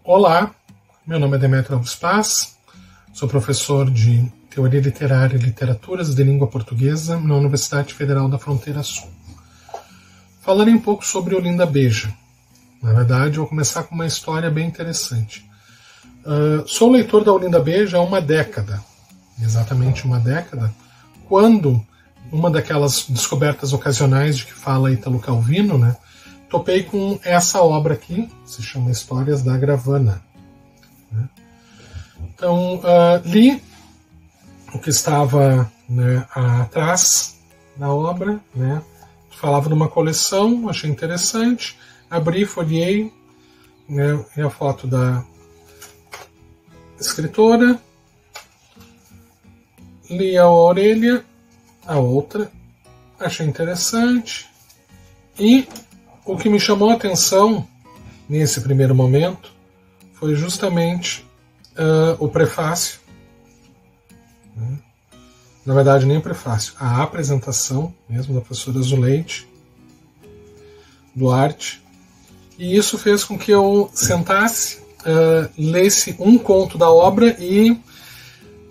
Olá, meu nome é Demetrio Alves Paz, sou professor de Teoria Literária e Literaturas de Língua Portuguesa na Universidade Federal da Fronteira Sul. Falarei um pouco sobre Olinda Beja. Na verdade, vou começar com uma história bem interessante. Sou leitor da Olinda Beja há uma década, exatamente uma década, quando uma daquelas descobertas ocasionais de que fala Ítalo Calvino, né, topei com essa obra aqui, se chama Histórias da Gravana. Então, li o que estava, né, atrás da obra, né, falava de uma coleção, achei interessante, abri, folhei, né, e a foto da escritora, li a orelha, a outra, achei interessante, e o que me chamou a atenção nesse primeiro momento foi justamente o prefácio. Na verdade, nem o prefácio, a apresentação mesmo da professora Zuleide Duarte. E isso fez com que eu sentasse, lesse um conto da obra e,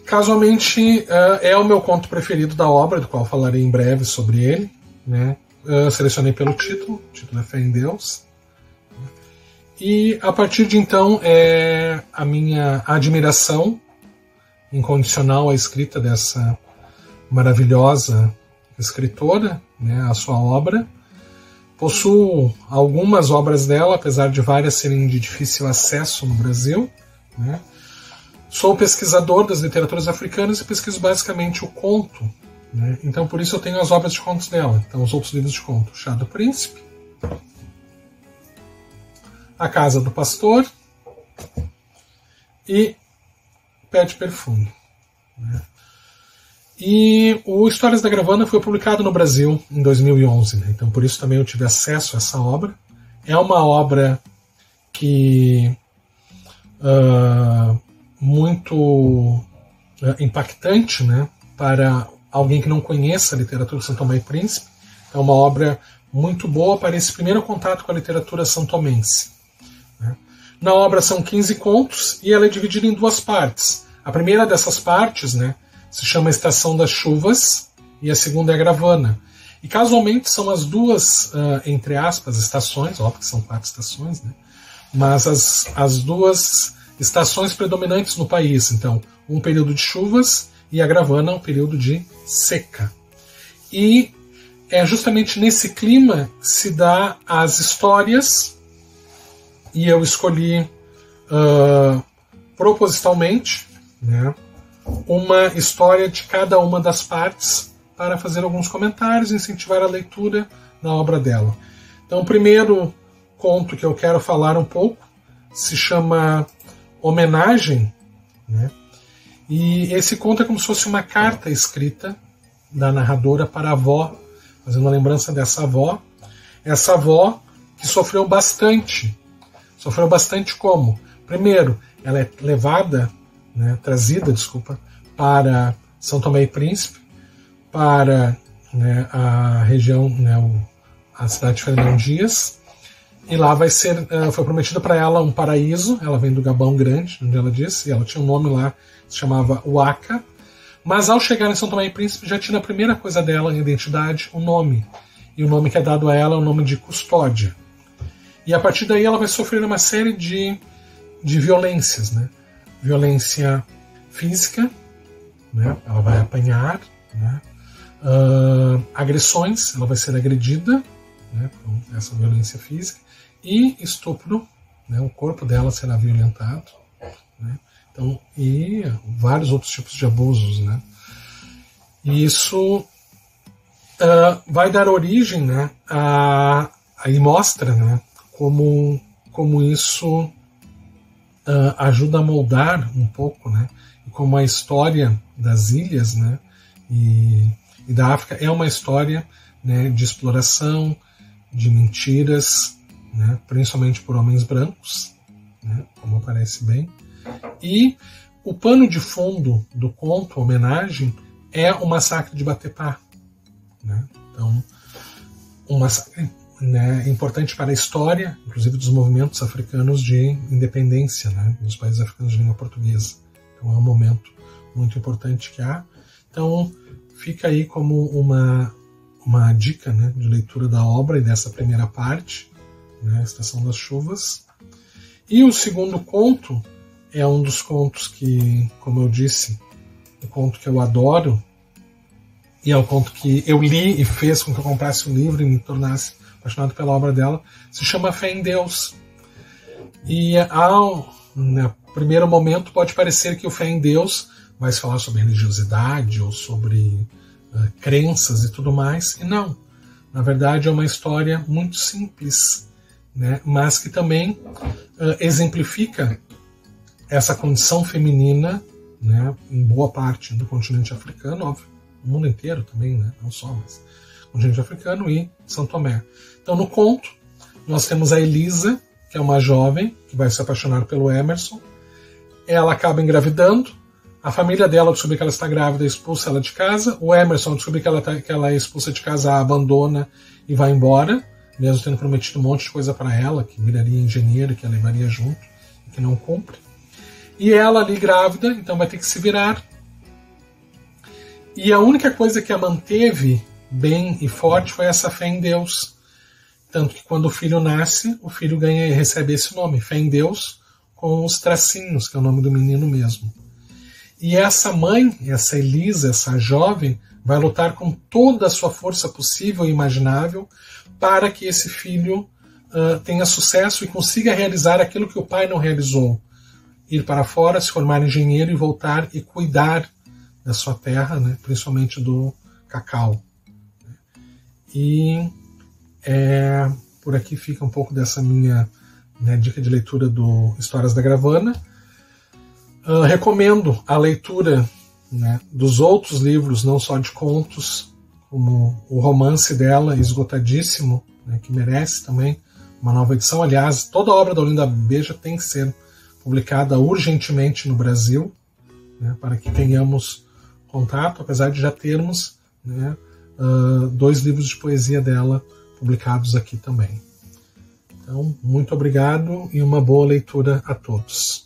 casualmente, é o meu conto preferido da obra, do qual falarei em breve sobre ele, né? Selecionei pelo título, o título é Fé em Deus. E a partir de então a minha admiração incondicional à escrita dessa maravilhosa escritora, né, a sua obra. Possuo algumas obras dela, apesar de várias serem de difícil acesso no Brasil, né. Sou pesquisador das literaturas africanas e pesquiso basicamente o conto, né? Então por isso eu tenho as obras de contos dela. Então os outros livros de conto: Chá do Príncipe, A Casa do Pastor e Pé de Perfume, né? E o Histórias da Gravana foi publicado no Brasil em 2011, né? Então por isso também eu tive acesso a essa obra. É uma obra que muito impactante, né, para alguém que não conheça a literatura de São Tomé e Príncipe. É uma obra muito boa para esse primeiro contato com a literatura santomense. Na obra são 15 contos e ela é dividida em duas partes. A primeira dessas partes, né, se chama Estação das Chuvas e a segunda é a Gravana. E casualmente são as duas, entre aspas, estações, óbvio que são 4 estações, né, mas as duas estações predominantes no país. Então, um período de chuvas e a Gravana um período de seca. E é justamente nesse clima que se dá as histórias, e eu escolhi propositalmente, né, uma história de cada uma das partes para fazer alguns comentários e incentivar a leitura na obra dela. Então, o primeiro conto que eu quero falar um pouco se chama Homenagem, né? E esse conto é como se fosse uma carta escrita da narradora para a avó, fazendo uma lembrança dessa avó. Essa avó que sofreu bastante. Sofreu bastante como? Primeiro, ela é trazida para São Tomé e Príncipe, para, né, a região, né, a cidade de Fernão Dias, e lá foi prometido para ela um paraíso. Ela vem do Gabão Grande, onde ela disse, e ela tinha um nome lá, se chamava Uaca, mas ao chegar em São Tomé e Príncipe já tinha a primeira coisa dela, a identidade, o nome, e o nome que é dado a ela é o nome de Custódia. E a partir daí ela vai sofrer uma série de violências, né? Violência física, né? Ela vai apanhar, né? Agressões, ela vai ser agredida, né, com essa violência física, e estupro, né? O corpo dela será violentado, né? Então, e vários outros tipos de abusos, né? E isso vai dar origem, né, e mostra, né, como isso ajuda a moldar um pouco, né, e como a história das ilhas, né, e da África é uma história, né, de exploração, de mentiras, né, principalmente por homens brancos, né, como aparece bem. E o pano de fundo do conto, Homenagem, é o massacre de Batepá, né? Então, um massacre né, importante para a história, inclusive dos movimentos africanos de independência, né, dos países africanos de língua portuguesa. Então é um momento muito importante que há. Então fica aí como uma dica, né, de leitura da obra e dessa primeira parte, né, Estação das Chuvas. E o segundo conto é um dos contos que, como eu disse, o conto que eu adoro, e é o conto que eu li e fez com que eu comprasse o livro e me tornasse apaixonado pela obra dela, se chama Fé em Deus. E no primeiro momento pode parecer que o Fé em Deus vai se falar sobre religiosidade ou sobre crenças e tudo mais, e não. Na verdade é uma história muito simples, né, mas que também exemplifica essa condição feminina, né, em boa parte do continente africano, óbvio, no mundo inteiro também, né, não só, mas continente africano e São Tomé. Então no conto nós temos a Elisa, que é uma jovem que vai se apaixonar pelo Emerson. Ela acaba engravidando, a família dela descobre que ela está grávida e expulsa ela de casa. O Emerson descobre que ela é expulsa de casa, a abandona e vai embora, mesmo tendo prometido um monte de coisa para ela, que viraria engenheiro, que a levaria junto, e que não cumpre. E ela ali grávida, então vai ter que se virar. E a única coisa que a manteve bem e forte foi essa fé em Deus. Tanto que quando o filho nasce, o filho ganha e recebe esse nome, Fé em Deus, com os tracinhos, que é o nome do menino mesmo. E essa mãe, essa Elisa, essa jovem, vai lutar com toda a sua força possível e imaginável para que esse filho tenha sucesso e consiga realizar aquilo que o pai não realizou. Ir para fora, se formar engenheiro e voltar e cuidar da sua terra, né, principalmente do cacau. E por aqui fica um pouco dessa minha, né, dica de leitura do Histórias da Gravana. Recomendo a leitura, né, dos outros livros, não só de contos, como o romance dela, esgotadíssimo, né, que merece também uma nova edição. Aliás, toda a obra da Olinda Beja tem que ser publicada urgentemente no Brasil, né, para que tenhamos contato, apesar de já termos, né, 2 livros de poesia dela publicados aqui também. Então, muito obrigado e uma boa leitura a todos.